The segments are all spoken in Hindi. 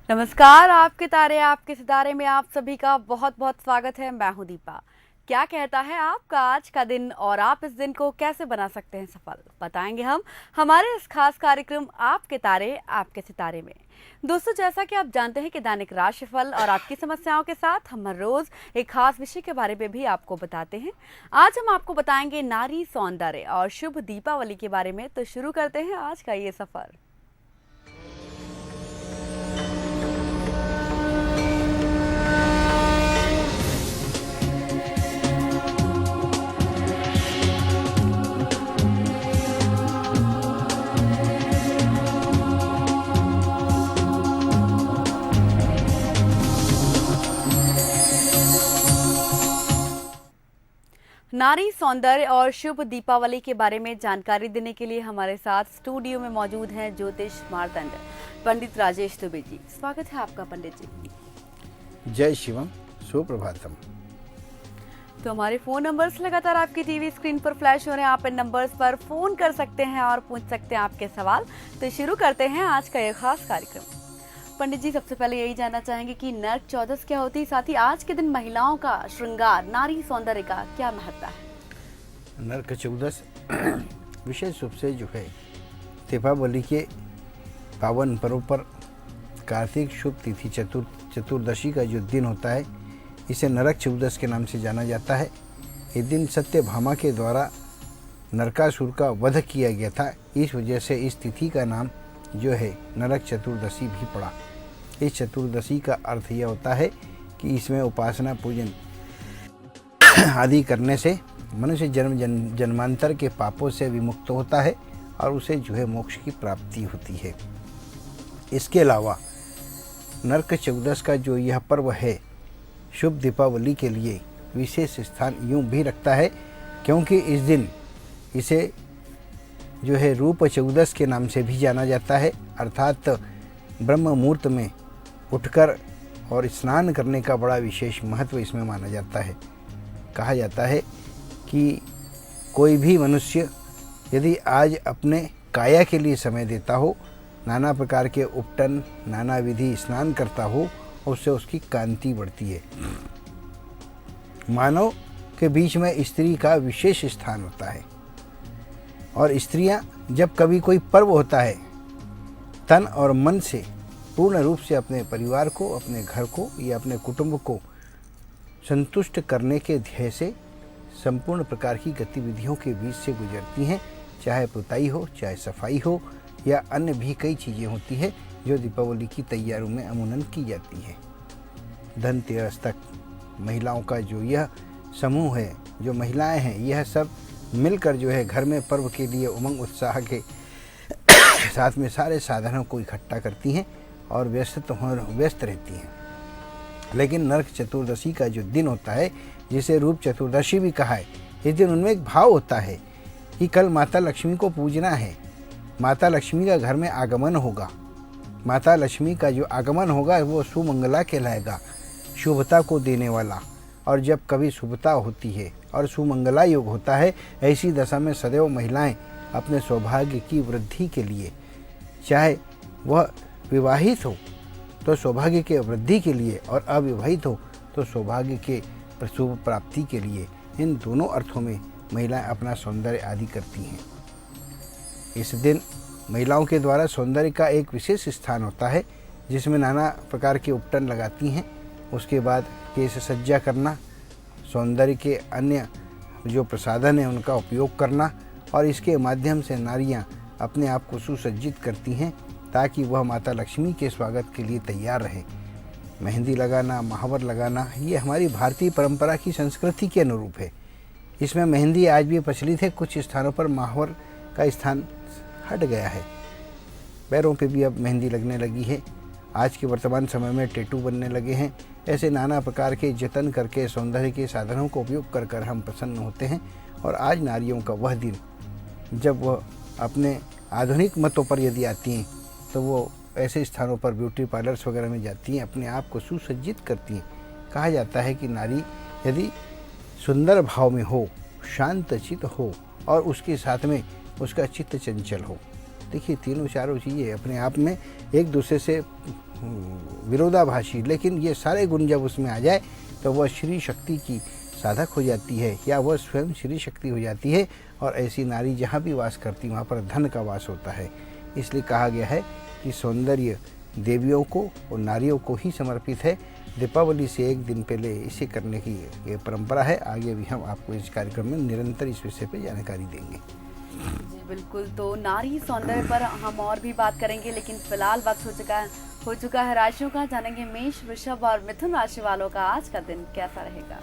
नमस्कार, आपके तारे आपके सितारे में आप सभी का बहुत बहुत स्वागत है। मैं हूं दीपा। क्या कहता है आपका आज का दिन और आप इस दिन को कैसे बना सकते हैं सफल, बताएंगे हम हमारे इस खास कार्यक्रम आपके तारे आपके सितारे में। दोस्तों, जैसा कि आप जानते हैं कि दैनिक राशिफल और आपकी समस्याओं के साथ हम हर रोज एक खास विषय के बारे में भी आपको बताते हैं। आज हम आपको बताएंगे नारी सौंदर्य और शुभ दीपावली के बारे में। तो शुरू करते हैं आज का ये सफर। नारी सौंदर्य और शुभ दीपावली के बारे में जानकारी देने के लिए हमारे साथ स्टूडियो में मौजूद हैं ज्योतिष मार्तंड पंडित राजेश दुबे जी। स्वागत है आपका पंडित जी। जय शिवम, सुप्रभातम। तो हमारे फोन नंबर्स लगातार आपकी टीवी स्क्रीन पर फ्लैश हो रहे हैं। आप इन नंबर्स पर फोन कर सकते हैं और पूछ सकते हैं आपके सवाल। तो शुरू करते हैं आज का यह खास कार्यक्रम। पंडित जी, सबसे पहले यही जानना चाहेंगे कि नरक चौदस क्या होती है, साथ ही आज के दिन महिलाओं का श्रृंगार, नारी सौंदर्य का क्या महत्व है। नरक चौदस विशेष रूप से जो है दीपावली के पावन पर्व पर कार्तिक शुभ तिथि चतुर्दशी का जो दिन होता है, इसे नरक चौदस के नाम से जाना जाता है। इस दिन सत्यभामा के द्वारा नरकासुर का वध किया गया था। इस वजह से इस तिथि का नाम जो है नरक चतुर्दशी भी पड़ा। इस चतुर्दशी का अर्थ यह होता है कि इसमें उपासना पूजन आदि करने से मनुष्य जन्मांतर के पापों से विमुक्त होता है और उसे जो है मोक्ष की प्राप्ति होती है। इसके अलावा नरक चौदस का जो यह पर्व है शुभ दीपावली के लिए विशेष स्थान यूं भी रखता है, क्योंकि इस दिन इसे जो है रूप चौदस के नाम से भी जाना जाता है। अर्थात ब्रह्म मुहूर्त में उठकर और स्नान करने का बड़ा विशेष महत्व इसमें माना जाता है। कहा जाता है कि कोई भी मनुष्य यदि आज अपने काया के लिए समय देता हो, नाना प्रकार के उपटन, नाना विधि स्नान करता हो, उससे उसकी कांति बढ़ती है। मानव के बीच में स्त्री का विशेष स्थान होता है और स्त्रियां जब कभी कोई पर्व होता है, तन और मन से पूर्ण रूप से अपने परिवार को, अपने घर को या अपने कुटुंब को संतुष्ट करने के ध्येय से संपूर्ण प्रकार की गतिविधियों के बीच से गुजरती हैं। चाहे पुताई हो, चाहे सफाई हो या अन्य भी कई चीज़ें होती हैं जो दीपावली की तैयारियों में अमूमन की जाती हैं। धनतेरस तक महिलाओं का जो यह समूह है, जो महिलाएं हैं, यह सब मिलकर जो है घर में पर्व के लिए उमंग उत्साह के साथ में सारे साधनों को इकट्ठा करती हैं और व्यस्त रहती हैं। लेकिन नरक चतुर्दशी का जो दिन होता है, जिसे रूप चतुर्दशी भी कहा है, इस दिन उनमें एक भाव होता है कि कल माता लक्ष्मी को पूजना है। माता लक्ष्मी का घर में आगमन होगा। माता लक्ष्मी का जो आगमन होगा वो सुमंगला कहलाएगा, शुभता को देने वाला। और जब कभी शुभता होती है और सुमंगला योग होता है, ऐसी दशा में सदैव महिलाएं अपने सौभाग्य की वृद्धि के लिए, चाहे वह विवाहित हो तो सौभाग्य के वृद्धि के लिए और अविवाहित हो तो सौभाग्य के शुभ प्राप्ति के लिए, इन दोनों अर्थों में महिलाएं अपना सौंदर्य आदि करती हैं। इस दिन महिलाओं के द्वारा सौंदर्य का एक विशेष स्थान होता है, जिसमें नाना प्रकार के उपटन लगाती हैं। उसके बाद केश सज्जा करना, सौंदर्य के अन्य जो प्रसाधन हैं उनका उपयोग करना, और इसके माध्यम से नारियां अपने आप को सुसज्जित करती हैं ताकि वह माता लक्ष्मी के स्वागत के लिए तैयार रहे। मेहंदी लगाना, महावर लगाना, ये हमारी भारतीय परंपरा की संस्कृति के अनुरूप है। इसमें मेहंदी आज भी प्रचलित है। कुछ स्थानों पर महावर का स्थान हट गया है। पैरों पे भी अब मेहंदी लगने लगी है। आज के वर्तमान समय में टैटू बनने लगे हैं। ऐसे नाना प्रकार के जतन करके सौंदर्य के साधनों का उपयोग कर कर हम प्रसन्न होते हैं। और आज नारियों का वह दिन जब वह अपने आधुनिक मतों पर यदि आती हैं तो वो ऐसे स्थानों पर ब्यूटी पार्लर्स वगैरह में जाती हैं, अपने आप को सुसज्जित करती हैं। कहा जाता है कि नारी यदि सुंदर भाव में हो, शांत चित्त हो और उसके साथ में उसका चित्त चंचल हो, देखिए तीनों चारों चीज़ें अपने आप में एक दूसरे से विरोधाभासी, लेकिन ये सारे गुण जब उसमें आ जाए तो वह श्री शक्ति की साधक हो जाती है, या वह स्वयं श्री शक्ति हो जाती है। और ऐसी नारी जहाँ भी वास करती वहाँ पर धन का वास होता है। इसलिए कहा गया है कि सौंदर्य देवियों को और नारियों को ही समर्पित है। दीपावली से एक दिन पहले इसे करने की ये परंपरा है। आगे भी हम आपको इस कार्यक्रम में निरंतर इस विषय पर जानकारी देंगे। जी बिल्कुल, तो नारी सौंदर्य पर हम और भी बात करेंगे, लेकिन फिलहाल वक्त हो चुका है राशियों का। जानेंगे मेष, वृषभ और मिथुन राशि वालों का आज का दिन कैसा रहेगा।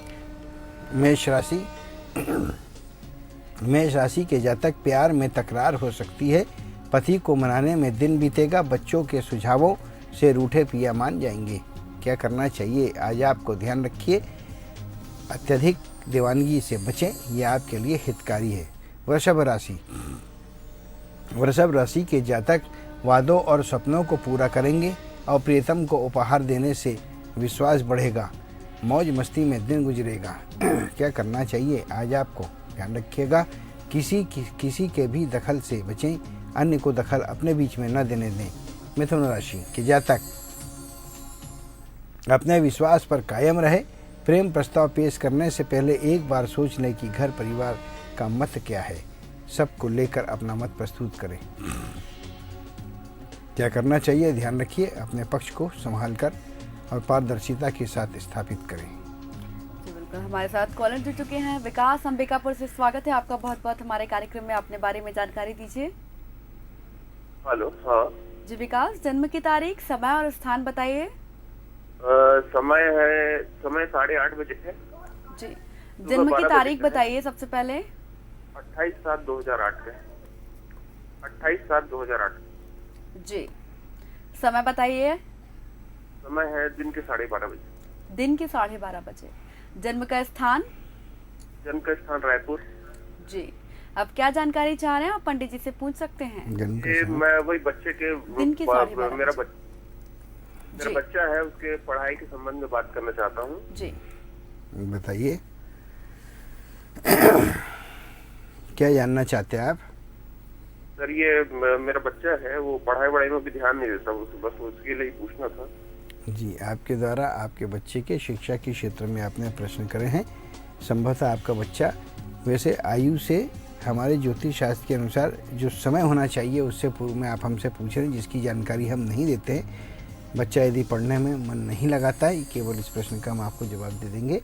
मेष राशि के जातक प्यार में तकरार हो सकती है। पति को मनाने में दिन बीतेगा। बच्चों के सुझावों से रूठे पिया मान जाएंगे। क्या करना चाहिए आज आपको, ध्यान रखिए, अत्यधिक दीवानगी से बचें, यह आपके लिए हितकारी है। वृषभ राशि के जातक वादों और सपनों को पूरा करेंगे और प्रियतम को उपहार देने से विश्वास बढ़ेगा। मौज मस्ती में दिन गुजरेगा। क्या करना चाहिए आज आपको, ध्यान रखिएगा, किसी के भी दखल से बचें, अन्य को दखल अपने बीच में न देने दें। मिथुन राशि के जातक अपने विश्वास पर कायम रहे। प्रेम प्रस्ताव पेश करने से पहले एक बार सोच लें कि घर परिवार का मत क्या है। सबको लेकर अपना मत प्रस्तुत करें। क्या करना चाहिए, ध्यान रखिए, अपने पक्ष को संभालकर और पारदर्शिता के साथ स्थापित करें। जी बिल्कुल, हमारे साथ कॉलर जुड़ चुके हैं। विकास अंबिकापुर से स्वागत है आपका बहुत बहुत हमारे कार्यक्रम में। अपने बारे में जानकारी दीजिए। हेलो। हाँ जी विकास, जन्म की तारीख, समय और स्थान बताइए। समय 8:30 बजे है जी, जन्म की तारीख बताइए सबसे पहले। 28/7/2008 है। 28/7/2008। जी, समय बताइए। समय है दिन के 12:30 बजे। दिन के 12:30 बजे। जन्म का स्थान? जन्म का स्थान रायपुर। जी, अब क्या जानकारी चाह रहे हैं आप, पंडित जी से पूछ सकते हैं। ये मैं वही बच्चे के दिन के 12:30 मेरा बच्चा है, उसके पढ़ाई के संबंध में बात करना चाहता हूँ। जी बताइए, क्या जानना चाहते हैं आप? सर ये मेरा बच्चा है, वो पढ़ाई में भी ध्यान नहीं देता, बस उसके लिए पूछना था। जी, आपके द्वारा आपके बच्चे के शिक्षा के क्षेत्र में आपने प्रश्न करे हैं। संभवतः आपका बच्चा वैसे आयु से हमारे ज्योतिष शास्त्र के अनुसार जो समय होना चाहिए उससे पूर्व में आप हमसे पूछ रहे हैं, जिसकी जानकारी हम नहीं देते हैं। बच्चा यदि पढ़ने में मन नहीं लगाता है, केवल इस प्रश्न का हम आपको जवाब दे देंगे।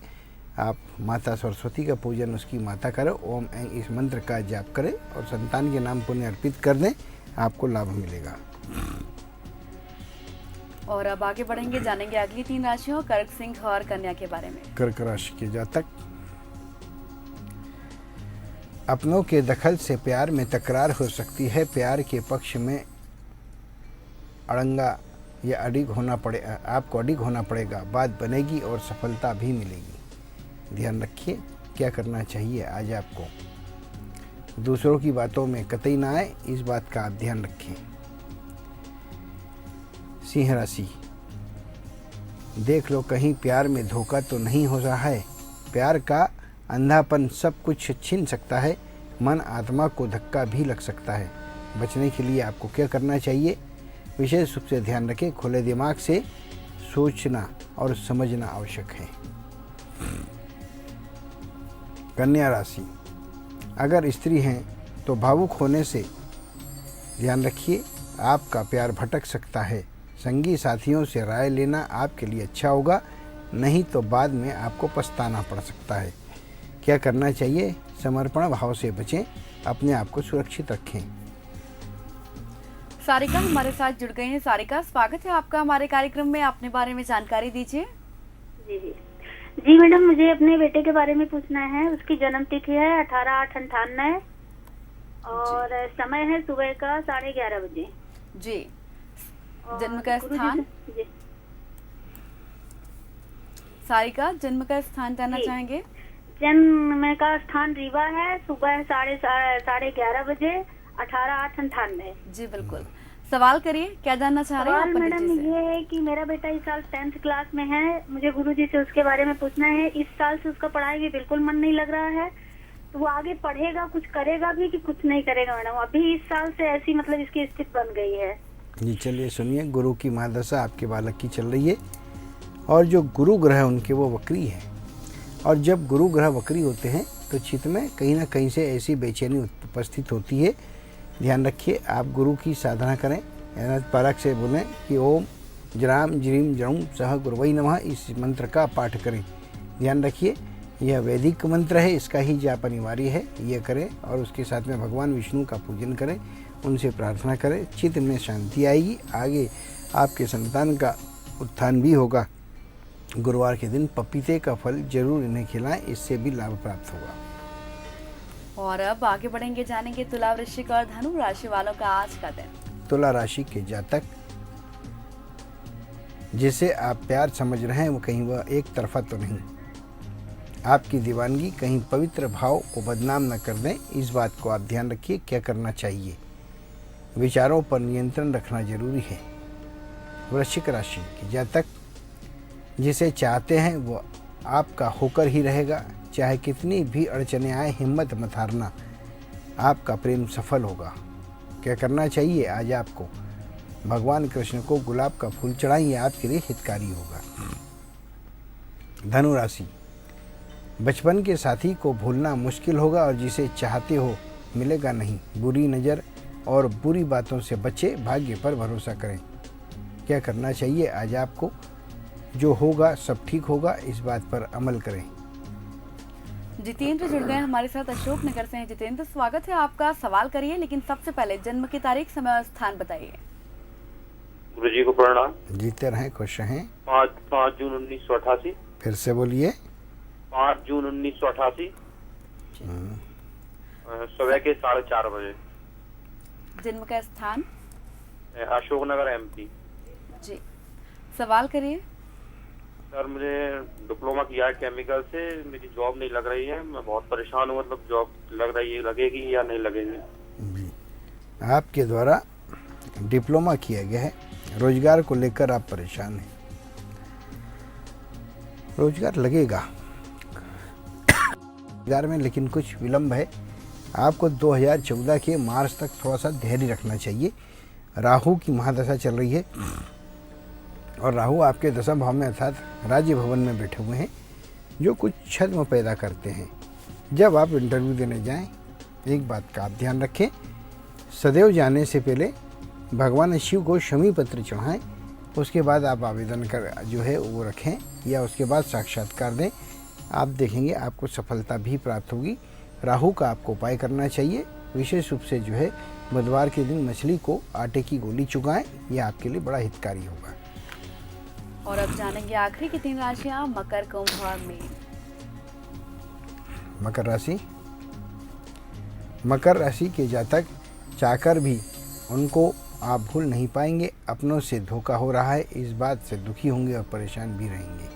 आप माता सरस्वती का पूजन उसकी माता करें, ओम ऐं इस मंत्र का जाप करें और संतान के नाम पुण्य अर्पित कर दें, आपको लाभ मिलेगा। और अब आगे बढ़ेंगे, जानेंगे अगली 3 राशियों, कर्क, सिंह और कन्या के बारे में। कर्क राशि के जातक अपनों के दखल से प्यार में तकरार हो सकती है। प्यार के पक्ष में अड़ंगा या आपको अडिग होना पड़ेगा। बात बनेगी और सफलता भी मिलेगी। ध्यान रखिए, क्या करना चाहिए आज आपको, दूसरों की बातों में कतई ना आए, इस बात का आप ध्यान रखें। सिंह राशि, देख लो कहीं प्यार में धोखा तो नहीं हो रहा है। प्यार का अंधापन सब कुछ छीन सकता है। मन आत्मा को धक्का भी लग सकता है। बचने के लिए आपको क्या करना चाहिए, विशेष रूप से ध्यान रखें, खुले दिमाग से सोचना और समझना आवश्यक है। कन्या राशि, अगर स्त्री हैं तो भावुक होने से ध्यान रखिए, आपका प्यार भटक सकता है। संगी साथियों से राय लेना आपके लिए अच्छा होगा, नहीं तो बाद में आपको पछताना पड़ सकता है। क्या करना चाहिए, समर्पण भाव से बचें, अपने आप को सुरक्षित रखें। सारिका हमारे साथ जुड़ गई हैं। सारिका, स्वागत है आपका हमारे कार्यक्रम में। अपने बारे में जानकारी दीजिए। जी मैडम, मुझे अपने बेटे के बारे में पूछना है। उसकी जन्म तिथि है 18/8/98 और समय है सुबह का 11:30 बजे। जी, जन्म का स्थान? सारिका, जन्म का स्थान जानना चाहेंगे? जन्म का स्थान रीवा है। सुबह 11:30 बजे, 18/8/98। जी बिल्कुल, सवाल करिए, क्या जानना चाह रहे हैं आप? मैडम ये है कि मेरा बेटा इस साल 10th क्लास में है। मुझे गुरुजी से उसके बारे में पूछना है। इस साल से उसका पढ़ाई में बिल्कुल मन नहीं लग रहा है, तो वो आगे पढ़ेगा, कुछ करेगा भी कि कुछ नहीं करेगा मैडम? अभी इस साल से ऐसी मतलब इसकी स्थिति बन गई है। जी चलिए सुनिए, गुरु की महादशा आपके बालक की चल रही है और जो गुरु ग्रह उनके वो वक्री है। और जब गुरु ग्रह वक्री होते हैं तो चित्त में कहीं ना कहीं से ऐसी बेचैनी उपस्थित होती है। ध्यान रखिए, आप गुरु की साधना करें, परख से बोलें कि ओम जराम जरीम जरूम सह गुरुवै नमः, इस मंत्र का पाठ करें। ध्यान रखिए, यह वैदिक मंत्र है, इसका ही जाप अनिवार्य है, यह करें और उसके साथ में भगवान विष्णु का पूजन करें, उनसे प्रार्थना करें, चित्त में शांति आएगी। आगे आपके संतान का उत्थान भी होगा। गुरुवार के दिन पपीते का फल जरूर इन्हें खिलाएं, इससे भी लाभ प्राप्त होगा। और अब आगे बढ़ेंगे, जानेंगे तुला, वृश्चिक और धनु राशि वालों का आज का दिन। तुला राशि के जातक, जिसे आप प्यार समझ रहे हैं वो कहीं वह एक तरफा तो नहीं। आपकी दीवानगी कहीं पवित्र भाव को बदनाम न कर दें, इस बात को आप ध्यान रखिए। क्या करना चाहिए? विचारों पर नियंत्रण रखना जरूरी है। वृश्चिक राशि के जातक, जिसे चाहते हैं वो आपका होकर ही रहेगा, चाहे कितनी भी अड़चने आए हिम्मत मत हारना, आपका प्रेम सफल होगा। क्या करना चाहिए आज आपको? भगवान कृष्ण को गुलाब का फूल चढ़ाइए, आपके लिए हितकारी होगा। धनु राशि, बचपन के साथी को भूलना मुश्किल होगा और जिसे चाहते हो मिलेगा नहीं। बुरी नज़र और बुरी बातों से बचे, भाग्य पर भरोसा करें। क्या करना चाहिए आज आपको? जो होगा सब ठीक होगा, इस बात पर अमल करें। जितेंद्र जुड़ गए हमारे साथ अशोक नगर से हैं। जितेंद्र, स्वागत है आपका। सवाल करिए, लेकिन सबसे पहले जन्म की तारीख, समय और स्थान बताइए। गुरु जी को प्रणाम। जीते रहें, खुश रहें। 5 जून 1988। फिर से बोलिए। 5 जून 1988 सुबह के 4:30 बजे। जन्म का स्थान? अशोकनगर MP। जी, सवाल करिए। सर, मुझे डिप्लोमा किया है केमिकल से, मेरी जॉब नहीं लग रही है, मैं बहुत परेशान हूँ। मतलब जॉब लग रही है, लगेगी या नहीं लगेगी? जी, आपके द्वारा डिप्लोमा किया गया है, रोजगार को लेकर आप परेशान हैं। रोजगार लगेगा रोजगार में, लेकिन कुछ विलंब है। आपको 2014 के मार्च तक थोड़ा सा धैर्य रखना चाहिए। राहु की महादशा चल रही है और राहु आपके दशम भाव में अर्थात राज्य भवन में बैठे हुए हैं, जो कुछ छद्म पैदा करते हैं। जब आप इंटरव्यू देने जाएं, एक बात का आप ध्यान रखें, सदैव जाने से पहले भगवान शिव को शमी पत्र चढ़ाएं, उसके बाद आप आवेदन कर जो है वो रखें या उसके बाद साक्षात्कार दें। आप देखेंगे आपको सफलता भी प्राप्त होगी। राहु का आपको उपाय करना चाहिए, विशेष रूप से जो है बुधवार के दिन मछली को आटे की गोली चुगाएं, यह आपके लिए बड़ा हितकारी होगा। और अब जानेंगे आखिरी की 3 राशियां, मकर, कुंभ और मीन। मकर राशि, मकर राशि के जातक चाहकर भी उनको आप भूल नहीं पाएंगे। अपनों से धोखा हो रहा है, इस बात से दुखी होंगे और परेशान भी रहेंगे।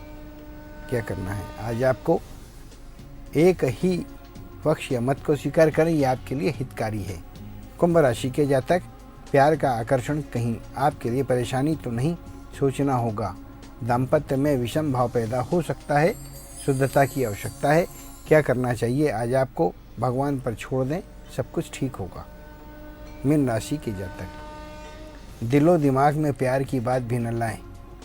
क्या करना है आज आपको? एक ही पक्ष या मत को स्वीकार करें, यह आपके लिए हितकारी है। कुंभ राशि के जातक, प्यार का आकर्षण कहीं आपके लिए परेशानी तो नहीं, सोचना होगा। दाम्पत्य में विषम भाव पैदा हो सकता है, शुद्धता की आवश्यकता है। क्या करना चाहिए आज आपको? भगवान पर छोड़ दें, सब कुछ ठीक होगा। मीन राशि के जातक, दिलो दिमाग में प्यार की बात भी न लाएं।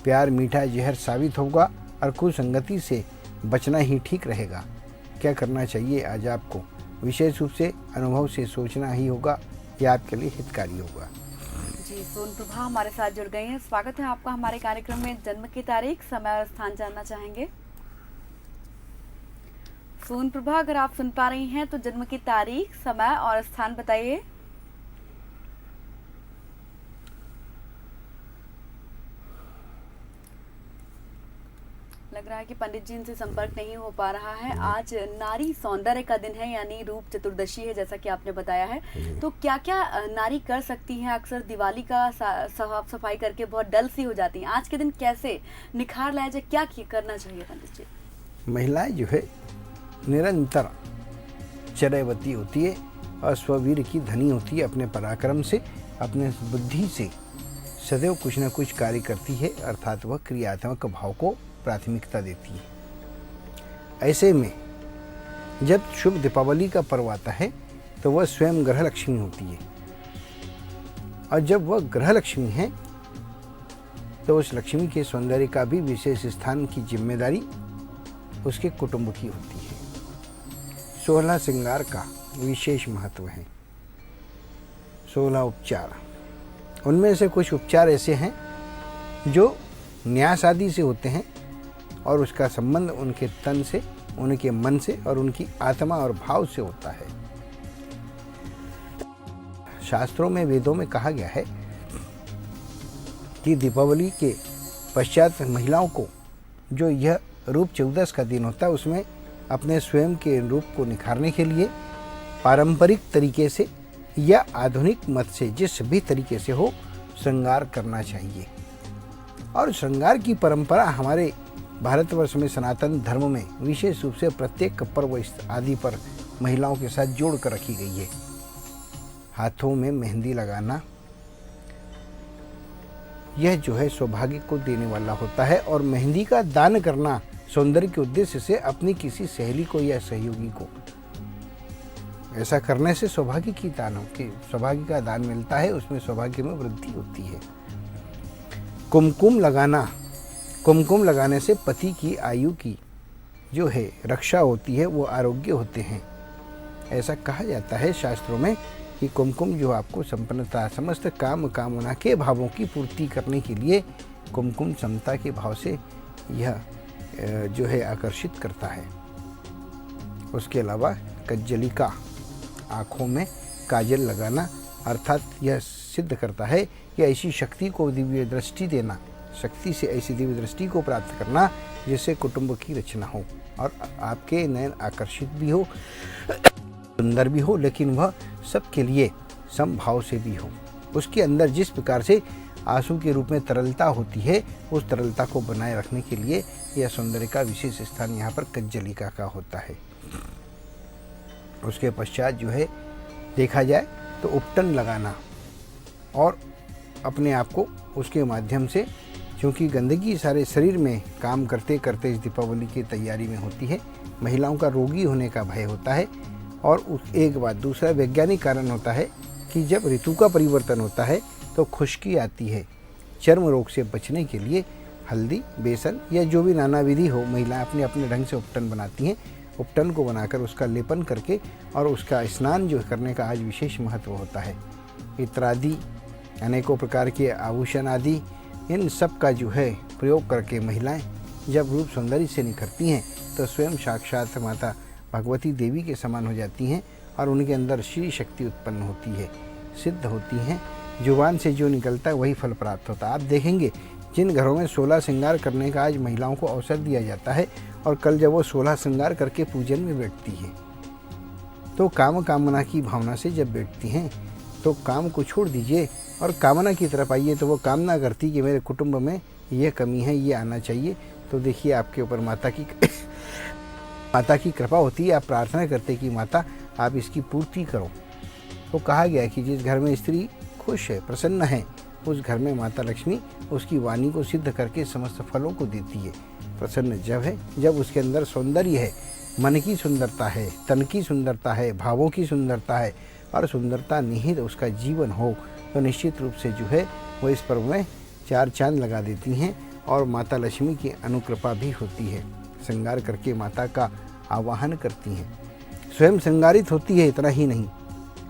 प्यार मीठा जहर साबित होगा और कुसंगति से बचना ही ठीक रहेगा। क्या करना चाहिए आज आपको? विशेष रूप से अनुभव से सोचना ही होगा, यह आपके लिए हितकारी होगा। जी, सोन प्रभा हमारे साथ जुड़ गई हैं। स्वागत है आपका हमारे कार्यक्रम में। जन्म की तारीख, समय और स्थान जानना चाहेंगे। सोन प्रभा, अगर आप सुन पा रही हैं तो जन्म की तारीख, समय और स्थान बताइए। लग रहा है कि पंडित जी इनसे संपर्क नहीं हो पा रहा है। आज नारी सौंदर्य का दिन है, यानी रूप चतुर्दशी है, जैसा कि आपने बताया है। तो क्या क्या नारी कर सकती हैं? अक्सर दिवाली का साफ सफाई करके बहुत डल सी हो जाती हैं। आज के दिन कैसे निखार लाया जाए, क्या करना चाहिए पंडित जी? महिलाएं जो है निरंतर चरैवती होती है और स्ववीर की धनी होती है। अपने पराक्रम से, अपने बुद्धि से सदैव कुछ न कुछ कार्य करती है, अर्थात वह क्रियात्मक भाव को प्राथमिकता देती है। ऐसे में जब शुभ दीपावली का पर्व आता है तो वह स्वयं ग्रह लक्ष्मी होती है और जब वह ग्रह लक्ष्मी है तो उस लक्ष्मी के सौंदर्य का भी विशेष स्थान की जिम्मेदारी उसके कुटुंब की होती है। 16 श्रृंगार का विशेष महत्व है। 16 उपचार, उनमें से कुछ उपचार ऐसे हैं जो न्यास आदि से होते हैं और उसका संबंध उनके तन से, उनके मन से और उनकी आत्मा और भाव से होता है। शास्त्रों में, वेदों में कहा गया है कि दीपावली के पश्चात महिलाओं को जो यह रूप 14 का दिन होता है उसमें अपने स्वयं के रूप को निखारने के लिए पारंपरिक तरीके से या आधुनिक मत से जिस भी तरीके से हो श्रृंगार करना चाहिए। और श्रृंगार की परंपरा हमारे भारतवर्ष में सनातन धर्म में विशेष रूप से प्रत्येक पर्व आदि पर महिलाओं के साथ जोड़ कर रखी गई है। हाथों में मेहंदी लगाना यह जो है सौभाग्य को देने वाला होता है और मेहंदी का दान करना सौंदर्य के उद्देश्य से अपनी किसी सहेली को या सहयोगी को, ऐसा करने से सौभाग्य का दान मिलता है, उसमें सौभाग्य में वृद्धि होती है। कुमकुम लगाने से पति की आयु की जो है रक्षा होती है, वो आरोग्य होते हैं। ऐसा कहा जाता है शास्त्रों में कि कुमकुम जो आपको संपन्नता, समस्त काम कामना के भावों की पूर्ति करने के लिए कुमकुम समता के भाव से यह जो है आकर्षित करता है। उसके अलावा कज्जलिका, आँखों में काजल लगाना, अर्थात यह सिद्ध करता है कि ऐसी शक्ति को दिव्य दृष्टि देना, शक्ति से ऐसी दिव्य दृष्टि को प्राप्त करना जिससे कुटुंब की रचना हो और आपके नयन आकर्षित भी हो, सुंदर भी हो, लेकिन वह सबके लिए समभाव से भी हो। उसके अंदर जिस प्रकार से आंसू के रूप में तरलता होती है, उस तरलता को बनाए रखने के लिए यह सौंदर्य का विशेष स्थान यहाँ पर कज्जलिका का होता है। उसके पश्चात जो है देखा जाए तो उपटन लगाना और अपने आप को उसके माध्यम से, क्योंकि गंदगी सारे शरीर में काम करते करते इस दीपावली की तैयारी में होती है, महिलाओं का रोगी होने का भय होता है। और एक बात, दूसरा वैज्ञानिक कारण होता है कि जब ऋतु का परिवर्तन होता है तो खुश्की आती है। चर्म रोग से बचने के लिए हल्दी, बेसन या जो भी नाना विधि हो, महिलाएं अपने अपने ढंग से उपटन बनाती हैं। उपटन को बनाकर उसका लेपन करके और उसका स्नान जो करने का आज विशेष महत्व होता है। इत्र आदि अनेकों प्रकार के आभूषण आदि, इन सब का जो है प्रयोग करके महिलाएं जब रूप सौंदर्य से निखरती हैं तो स्वयं साक्षात माता भगवती देवी के समान हो जाती हैं और उनके अंदर श्री शक्ति उत्पन्न होती है, सिद्ध होती हैं। जुबान से जो निकलता है वही फल प्राप्त होता है। आप देखेंगे जिन घरों में 16 श्रृंगार करने का आज महिलाओं को अवसर दिया जाता है और कल जब वो 16 श्रृंगार करके पूजन में बैठती है तो कामना की भावना से जब बैठती हैं तो काम को छोड़ दीजिए और कामना की तरफ आइए। तो वो कामना करती कि मेरे कुटुंब में ये कमी है, ये आना चाहिए। तो देखिए आपके ऊपर माता की कृपा होती है। आप प्रार्थना करते कि माता आप इसकी पूर्ति करो। तो कहा गया है कि जिस घर में स्त्री खुश है, प्रसन्न है, उस घर में माता लक्ष्मी उसकी वाणी को सिद्ध करके समस्त फलों को देती है। प्रसन्न जब है जब उसके अंदर सौंदर्य है, मन की सुंदरता है, तन की सुंदरता है, भावों की सुंदरता है और सुंदरता निहित उसका जीवन हो, तो निश्चित रूप से जो है वो इस पर्व में 4 चांद लगा देती हैं और माता लक्ष्मी की अनुकृपा भी होती है। श्रृंगार करके माता का आवाहन करती हैं। स्वयं श्रृंगारित होती है, इतना ही नहीं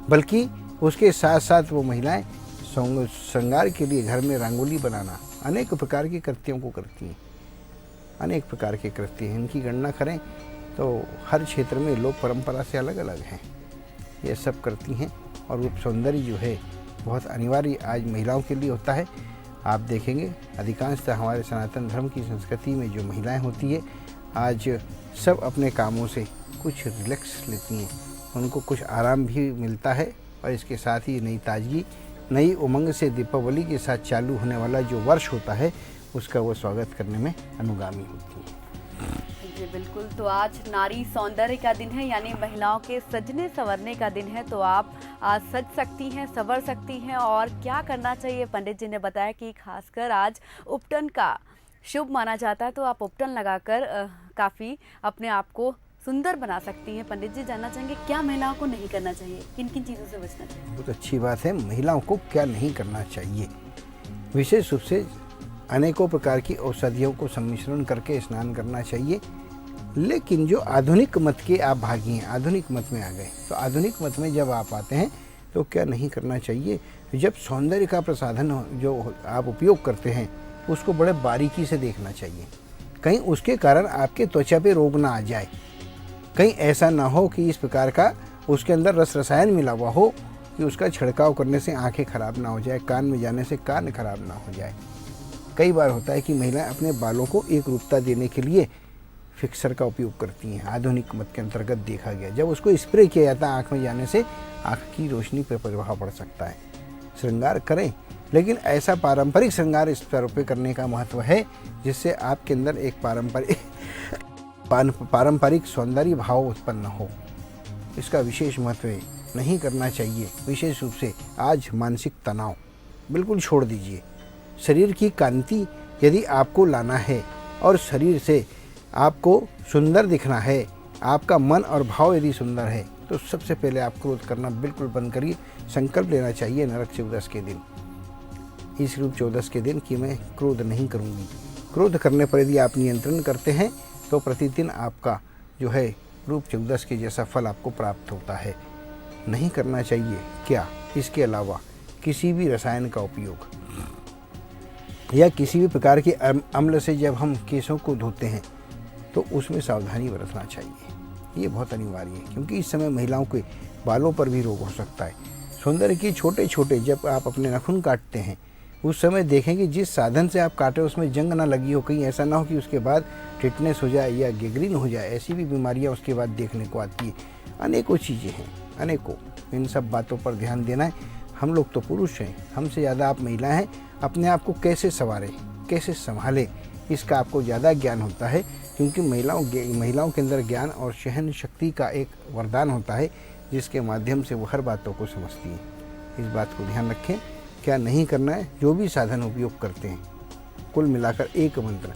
बल्कि उसके साथ साथ वो महिलाएं श्रृंगार के लिए घर में रंगोली बनाना, अनेक प्रकार के कृत्यों को करती हैं। अनेक प्रकार के कृत्य हैं, इनकी गणना करें तो हर क्षेत्र में लोक परंपरा से अलग अलग हैं। ये सब करती हैं और रूप सौंदर्य जो है बहुत अनिवार्य आज महिलाओं के लिए होता है। आप देखेंगे अधिकांशतः हमारे सनातन धर्म की संस्कृति में जो महिलाएं होती है आज सब अपने कामों से कुछ रिलैक्स लेती हैं, उनको कुछ आराम भी मिलता है और इसके साथ ही नई ताजगी, नई उमंग से दीपावली के साथ चालू होने वाला जो वर्ष होता है उसका वो स्वागत करने में अनुगामी होती है। जी बिल्कुल। तो आज नारी सौंदर्य का दिन है, यानी महिलाओं के सजने संवरने का दिन है। तो आप आज सज सकती हैं, संवर सकती हैं। और क्या करना चाहिए, पंडित जी ने बताया कि खासकर आज उपटन का शुभ माना जाता है, तो आप उपटन लगाकर काफ़ी अपने आप को सुंदर बना सकती हैं। पंडित जी, जानना चाहेंगे क्या महिलाओं को नहीं करना चाहिए, किन किन चीज़ों से बचना चाहिए? बहुत अच्छी बात है, महिलाओं को क्या नहीं करना चाहिए। विशेष रूप से अनेकों प्रकार की औषधियों को सम्मिश्रण करके स्नान करना चाहिए। लेकिन जो आधुनिक मत के आप भागी हैं, आधुनिक मत में आ गए, तो आधुनिक मत में जब आप आते हैं तो क्या नहीं करना चाहिए, जब सौंदर्य का प्रसाधन जो आप उपयोग करते हैं उसको बड़े बारीकी से देखना चाहिए। कहीं उसके कारण आपके त्वचा पे रोग ना आ जाए, कहीं ऐसा ना हो कि इस प्रकार का उसके अंदर रस रसायन मिला हुआ हो कि उसका छिड़काव करने से आंखें खराब ना हो जाए, कान में जाने से कान खराब ना हो जाए। कई बार होता है कि महिलाएं अपने बालों को एक रूपता देने के लिए फिक्सर का उपयोग करती हैं, आधुनिक मत के अंतर्गत देखा गया। जब उसको स्प्रे किया जाता है आँख में जाने से आँख की रोशनी पर प्रभाव पड़ सकता है। श्रृंगार करें, लेकिन ऐसा पारंपरिक श्रृंगार इस स्तर पे करने का महत्व है जिससे आपके अंदर एक पारंपरिक सौंदर्य भाव उत्पन्न हो। इसका विशेष महत्व है, नहीं करना चाहिए। विशेष रूप से आज मानसिक तनाव बिल्कुल छोड़ दीजिए। शरीर की कांति यदि आपको लाना है और शरीर से आपको सुंदर दिखना है, आपका मन और भाव यदि सुंदर है, तो सबसे पहले आप क्रोध करना बिल्कुल बंद करिए। संकल्प लेना चाहिए नरक चौदस के दिन, इस रूप चौदस के दिन कि मैं क्रोध नहीं करूंगी। क्रोध करने पर यदि आप नियंत्रण करते हैं तो प्रतिदिन आपका जो है रूप चौदस के जैसा फल आपको प्राप्त होता है। नहीं करना चाहिए क्या, इसके अलावा किसी भी रसायन का उपयोग या किसी भी प्रकार के अम्ल से जब हम केसों को धोते हैं तो उसमें सावधानी बरतना चाहिए। ये बहुत अनिवार्य है, क्योंकि इस समय महिलाओं के बालों पर भी रोग हो सकता है। सौंदर्य की छोटे छोटे जब आप अपने नाखून काटते हैं उस समय देखें कि जिस साधन से आप काटे उसमें जंग ना लगी हो, कहीं ऐसा ना हो कि उसके बाद टिटनेस हो जाए या गैंग्रीन हो जाए। ऐसी भी बीमारियां उसके बाद देखने को आती है। अनेकों चीज़ें हैं, अनेकों। इन सब बातों पर ध्यान देना है। हम लोग तो पुरुष हैं, हमसे ज़्यादा आप महिलाएं हैं। अपने आप को कैसे संवारें, कैसे संभालें, इसका आपको ज़्यादा ज्ञान होता है, क्योंकि महिलाओं के अंदर ज्ञान और सहन शक्ति का एक वरदान होता है जिसके माध्यम से वो हर बातों को समझती हैं। इस बात को ध्यान रखें, क्या नहीं करना है। जो भी साधन उपयोग करते हैं कुल मिलाकर एक मंत्र,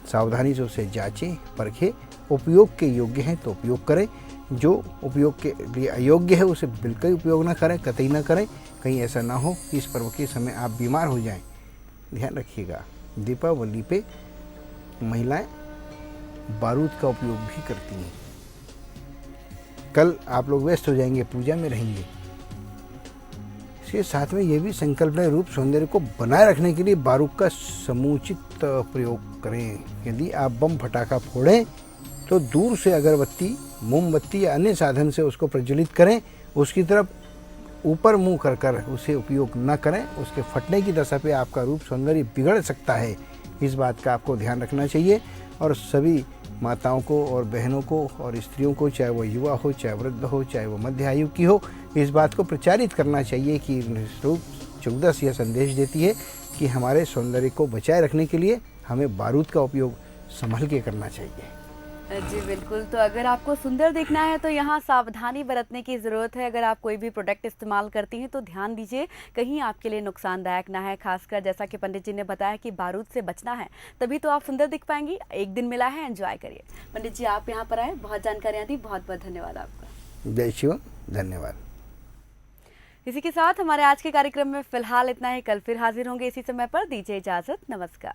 सावधानी से उसे जांचें परखें। उपयोग के योग्य हैं तो उपयोग करें, जो उपयोग के लिए अयोग्य है उसे बिल्कुल उपयोग ना करें, कतई ना करें। कहीं ऐसा ना हो कि इस पर्व के समय आप बीमार हो जाएं। ध्यान रखिएगा, दीपावली पे महिलाएं बारूद का उपयोग भी करती हैं। कल आप लोग व्यस्त हो जाएंगे, पूजा में रहेंगे। इसके साथ में ये भी संकल्प है, रूप सौंदर्य को बनाए रखने के लिए बारूद का समुचित प्रयोग करें। यदि आप बम फटाका फोड़ें तो दूर से अगरबत्ती, मोमबत्ती या अन्य साधन से उसको प्रज्वलित करें। उसकी तरफ ऊपर मुंह कर कर उसे उपयोग न करें। उसके फटने की दशा पे आपका रूप सौंदर्य बिगड़ सकता है। इस बात का आपको ध्यान रखना चाहिए। और सभी माताओं को और बहनों को और स्त्रियों को, चाहे वो युवा हो, चाहे वृद्ध हो, चाहे वो मध्य आयु की हो, इस बात को प्रचारित करना चाहिए कि रूप चौदस यह संदेश देती है कि हमारे सौंदर्य को बचाए रखने के लिए हमें बारूद का उपयोग संभल के करना चाहिए। जी बिल्कुल। तो अगर आपको सुंदर दिखना है तो यहाँ सावधानी बरतने की ज़रूरत है। अगर आप कोई भी प्रोडक्ट इस्तेमाल करती हैं तो ध्यान दीजिए कहीं आपके लिए नुकसानदायक ना है। खासकर जैसा कि पंडित जी ने बताया कि बारूद से बचना है, तभी तो आप सुंदर दिख पाएंगी। एक दिन मिला है, एंजॉय करिए। पंडित जी, आप यहाँ पर आए, बहुत जानकारियाँ दी, बहुत बहुत धन्यवाद आपका। जय शिव, धन्यवाद। इसी के साथ हमारे आज के कार्यक्रम में फिलहाल इतना ही। कल फिर हाजिर होंगे इसी समय पर। दीजिए इजाज़त, नमस्कार।